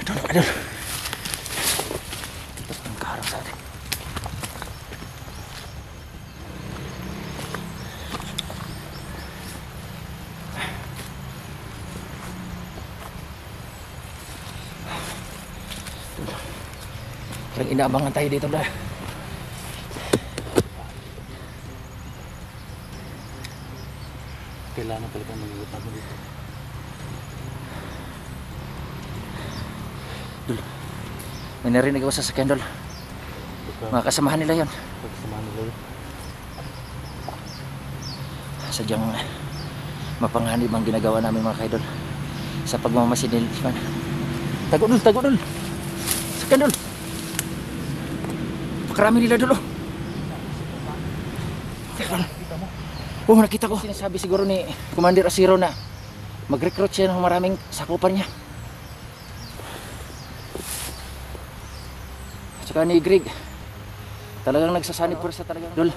Aduh. Ang karang sa atin. Parang inaabangan tayo dito na. Kailangan talaga mag-iwat mo dito. Dul, may narinig ako sa sakyan, Dol. Mga kasamahan nila yun. Kasamahan nila yun. Sadyang mapanganib ang ginagawa namin mga kaidol sa pagmamasid nila. Tago, Dol. Sakyan, Dol. Pakarami nila, Dol. Oh, nakita ko. Sinasabi siguro ni Commander Asiro na mag-recruit siya ng maraming sakupan niya. Tsaka ni Greg, talagang nagsasanib po sa talagang, Dol.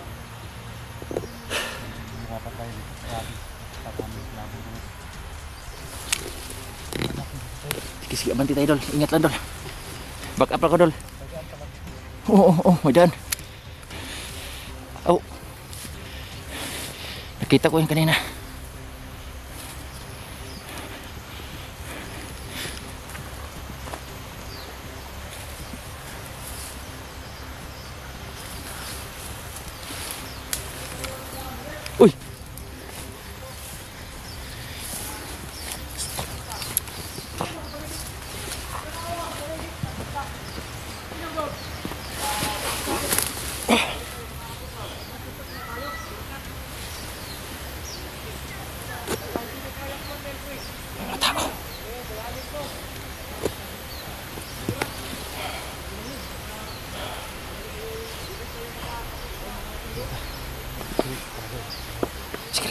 Sige, abanti tayo, Dol. Ingat lang, Dol. Back up ako, Dol. Oo, may daan. Oh. Nakita ko yun kanina. Uy!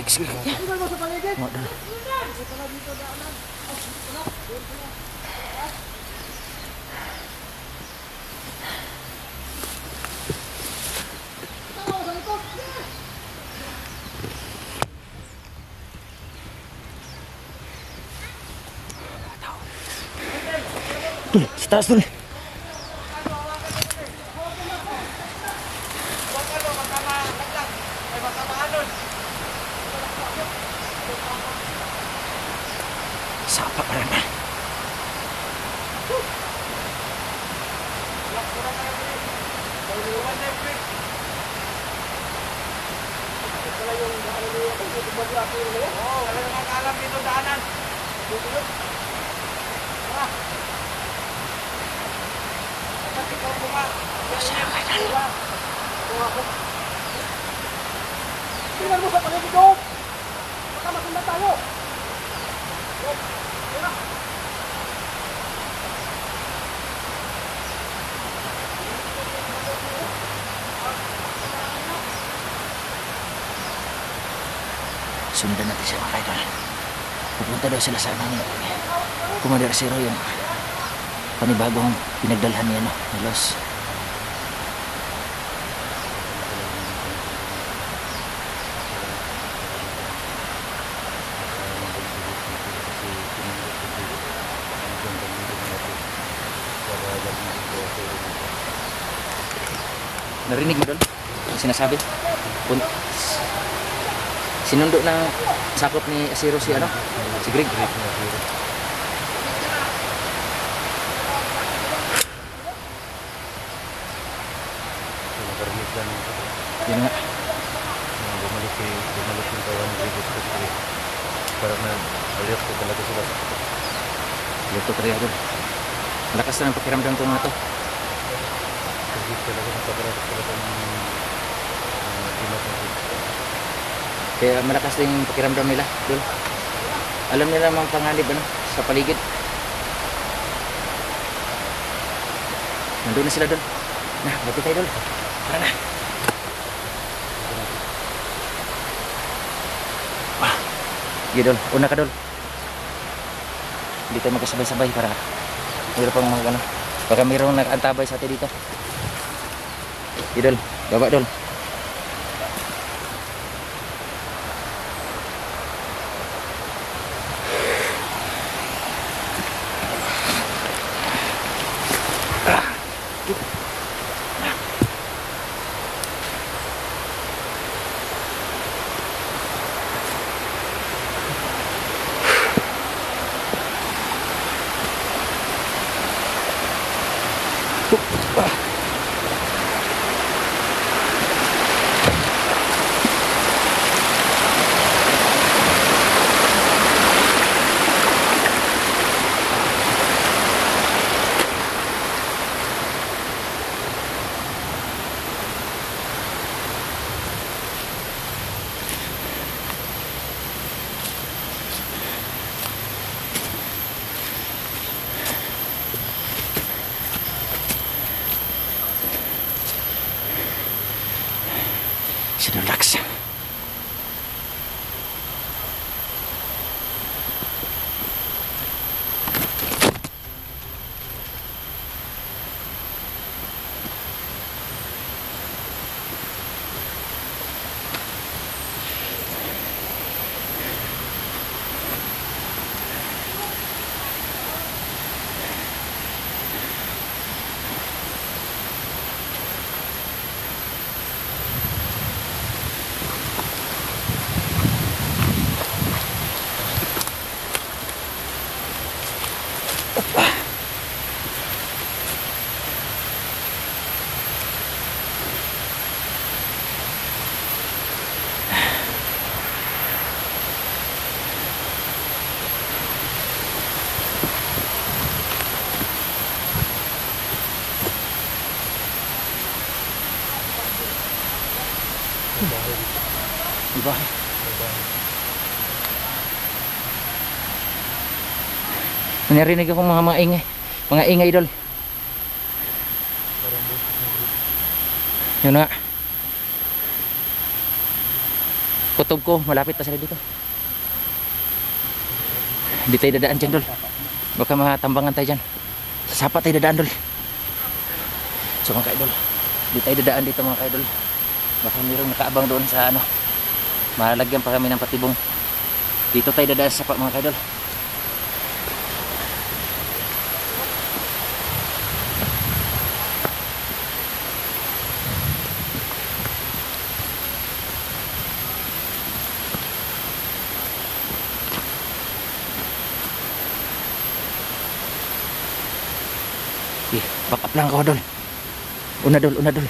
Sige. Dul, sa taas, Dul. Sapa pa rin. Wala nang alam dito daanan. Tingnan mo sa paligid ko. Baka masundan tayo. Sundan natin siya mga kaidol. Pupunta daw sila sa ni Commander Asiro yun. Panibagong pinagdalhan niya ni Los. Narinig mo doon? Ang sinasabi? Sinundo ng sakop ni Asiro si ano? Si Greg. Yan nga. Bumalik yung kawan ni Greg. Parang na-alert ko talaga sila. Luto ka rin doon. Malakas na ang pakiramdam ko nga to. Kasi talaga napaparatas talaga ng timas natin. Kaya malakas din yung pakiramdam nila doon. Alam nila mga panganib ano, sa paligid. Nandun na sila doon. Nah, bati tayo doon. Tara na. Sige doon, una ka doon. Hindi tayo magkasabay-sabay para mayroon pang mga ano. Baka mayroong nag-antabay sa atin dito. Sige doon, baba doon. Relax. Diba? Narinig akong mga ingay. Mga ingay, idol. Yun na. Kutob ko, malapit pa sila dito. Hindi tayo dadaan dyan, dol. Baka matambangan tayo dyan. Sa sapa tayo dadaan, dol. So mga ka-idol, hindi tayo dadaan dito mga ka-idol. Baka mayroong nakaabang doon sa ano. Malagyan pa kami ng patibong. Dito tayo dadaan sa sapa mga ka-idol. Back up lang ako, dol. Una, dol, una, dol.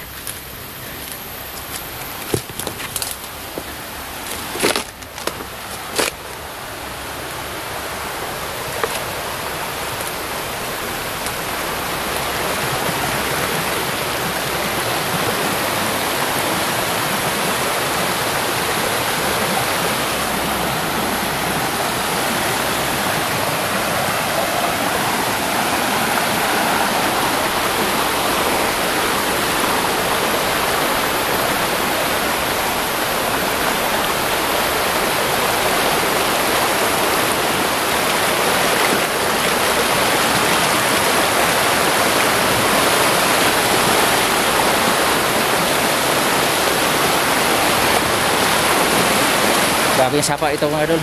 Grabe yung sapa ito mga idol.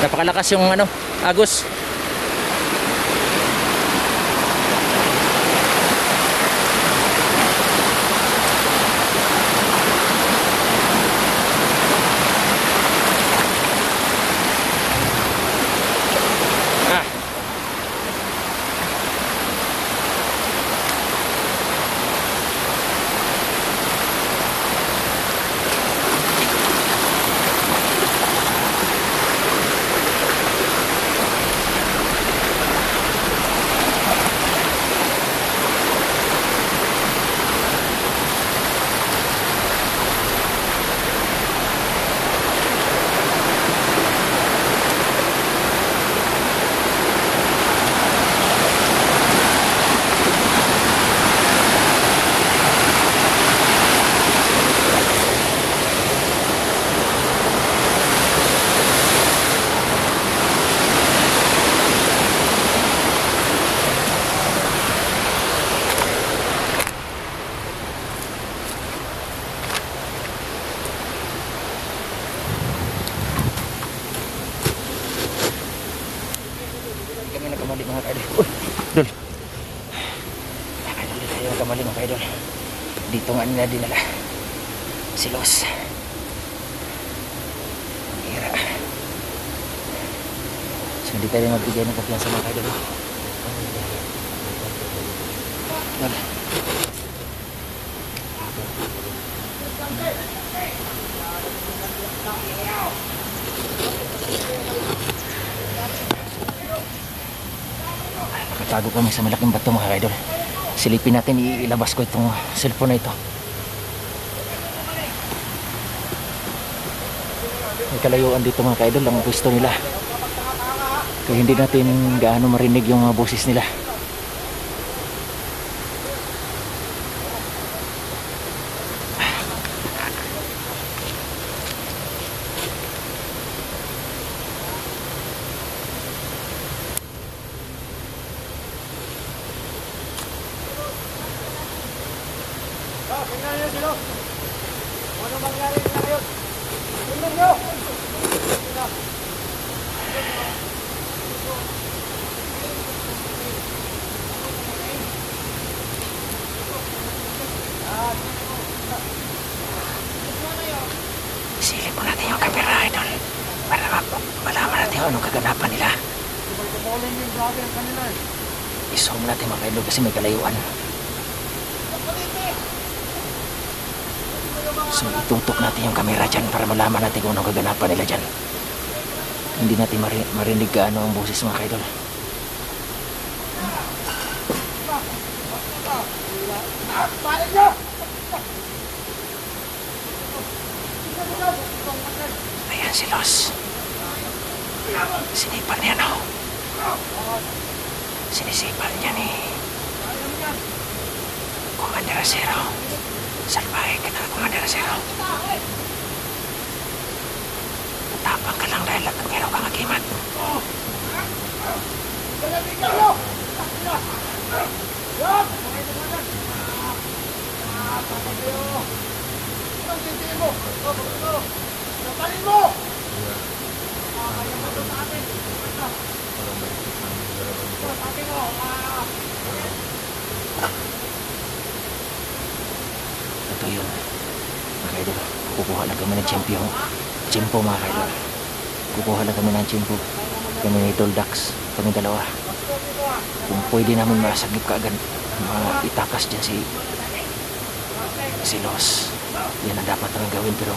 Napakalakas yung ano, agos. Kamali mga kaidol. Uy, dol. Nakadali tayo ng kamali mga kaidol. Dito nga nila dinala. Silos. Ang hira. So hindi tayo magbigay ng kapiyansa mga kaidol. Dol. Nakatago kami sa malaking bato mga idol. Silipin natin, ilabas ko itong cellphone na ito. May kalayuan dito mga idol ang pwesto nila. Kaya hindi natin gaano marinig yung mga boses nila. Tingnan nyo sila. Ano mangyari na ngayon? Tingnan nyo. Silip mo natin yung camera idol para malaman natin kung anong kaganapan nila. Tumulong yung grabe ang kanila eh. I-zoom natin mga idol kasi may kalayuan. So itutok natin yung camera dyan para malaman natin kung anong kaganapan nila dyan. Hindi natin marinig gaano ang boses mga idol. Balik nyo! Ayan si Los. Sinipan niya no. Sinisipan niya ni Commander Acero. Salbahe ka na Commander Acero. Tapang ka lang dahil meron kang agimat. Ito yun mga idol. Kukuha lang kami ng tiyempo mga idol. Kukuha lang kami ng tiyempo. Kami ni Toldax. Kami dalawa. Kung pwede namin masagip ka agad, itakas dyan si Los. Yan ang dapat namin gawin pero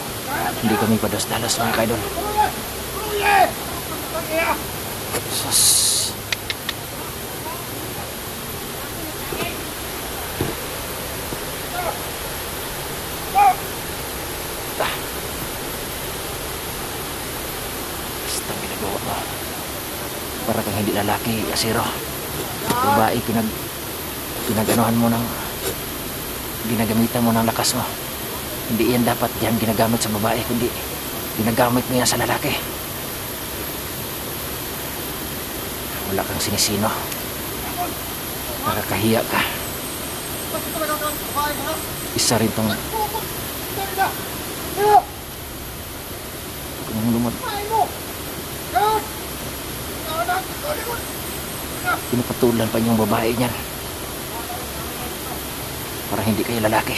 hindi kami pados-dalos mga idol. Sus. Basta ginagawa mo. Para kang hindi lalaki, Acero. Babae, pinag-anuhan mo ng ginagamitan mo ng lakas mo. Hindi yan dapat yan ginagamit sa babae, kundi ginagamit mo yan sa lalaki. Wala kang sinisino. Nakakahiya ka. Isa rin tong kung lumad pinapatulan pa yung babae niyan para hindi kayo lalaki.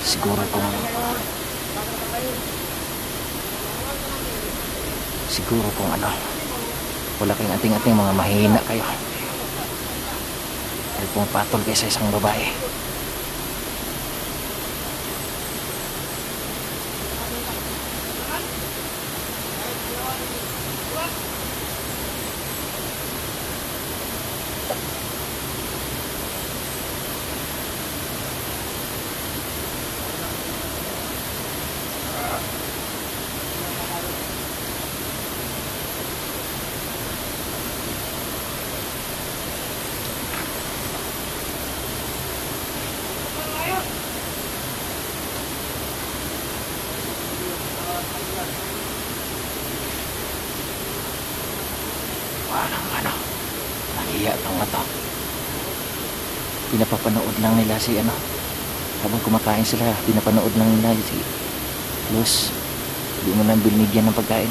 Siguro kung ano, wala kayong ating-ating mga mahina kayo ay pumapatol kayo sa isang babae. Parang ano, nahiya tong ato. Pinapapanood lang nila si ano, habang kumakain sila, pinapanood lang nila si Luz. Hindi mo lang binigyan ng pagkain.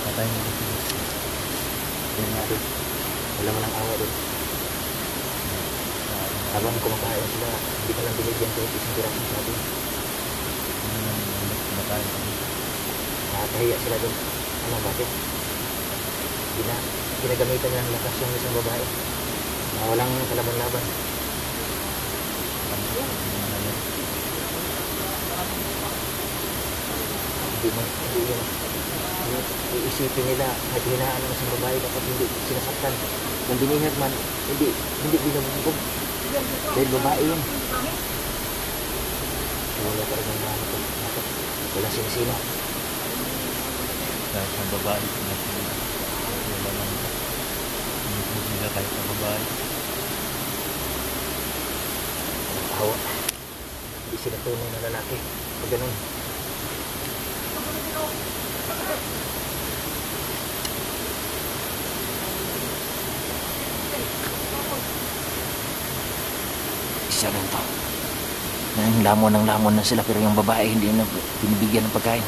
Patayin mo dito. Yan nga doon. Wala mo ng awa doon. Habang kumakain sila, hindi ka lang binigyan kahit isang pirasong sabi. Kumakain kami. Nakakahiya sila doon. Ano, bakit? Ginagamitan ng lakas yung isang babae na walang kalaban-laban. Hindi iisipin nila at hinaan ng isang babae dapat hindi sinasaktan. Kung binihag man, hindi binabubog. Dahil babae yun. Wala ka rin ang ito. Wala sino-sino. Kahit ang babae, wala lang. Binibog nila kahit ang babae. Hawa. Hindi sila tunay na lalaki. Pag ganun. Isa rin to. Nang lamon na sila pero yung babae hindi na binibigyan ng pagkain.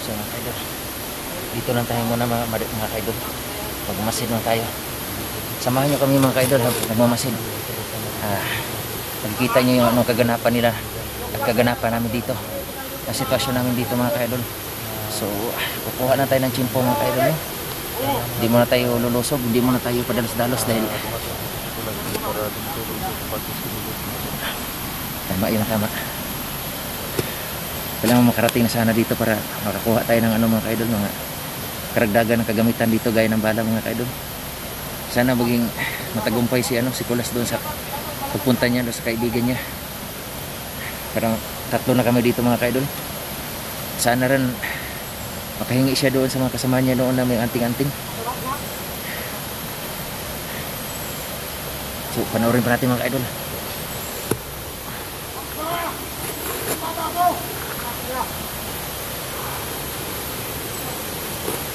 So mga kaidol, dito lang tayo muna mga kaidol. Magmamasid lang tayo. Samahan nyo kami mga kaidol habang nagmamasid. Nakikita nyo yung anong kaganapan nila at kaganapan namin dito. Ang sitwasyon namin dito mga kaidol. So kukuha na tayo ng tsimpo mga kaidol. Hindi muna tayo lulusog, hindi muna tayo padalos-dalos dahil tama. Kailangan makarating na sana dito para makakuha tayo ng mga kaidol, mga karagdagan ng kagamitan dito gaya ng bala mga kaidol. Sana maging matagumpay si Kulas doon sa pagpunta niya doon sa kaibigan niya. Parang 3 na kami dito mga kaidol. Sana rin makahingi siya doon sa mga kasama niya noon na may anting-anting. So panoorin pa natin mga kaidol.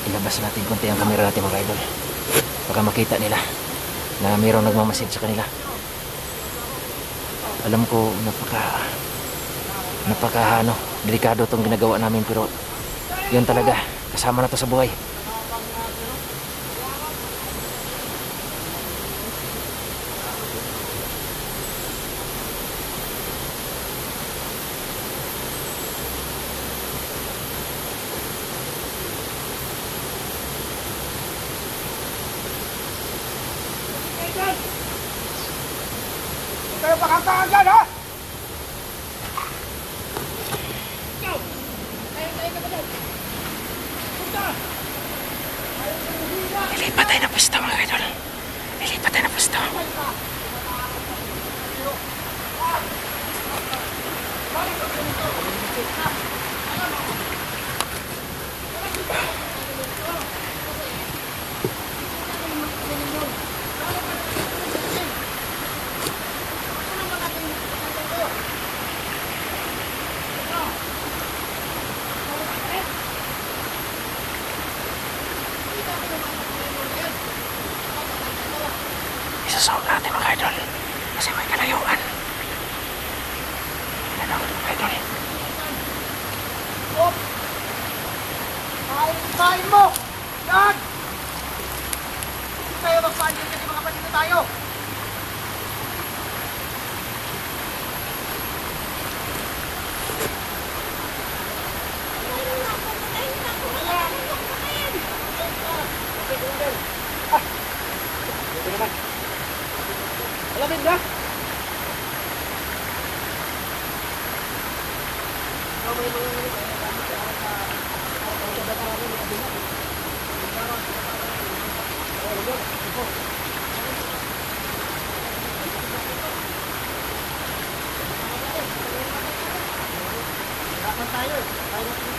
Ilabas natin konti ang kamera natin mga idol. Baka makita nila na mayroong nagmamasid sa kanila. Alam ko napaka delikado itong ginagawa namin pero yun talaga, kasama na to sa buhay. Kayo pakantahan dyan, ha? Ilipat tayo na pwesto mga idol. Ilipat tayo na pwesto. Isasolve natin mga idol kasi may kalayuan. Ano mga idol? Kain mo! Yan! Hindi tayo magsaan dyan kasi mga kapatid na tayo. Alamid na! Hirapan tayo eh. Tayo na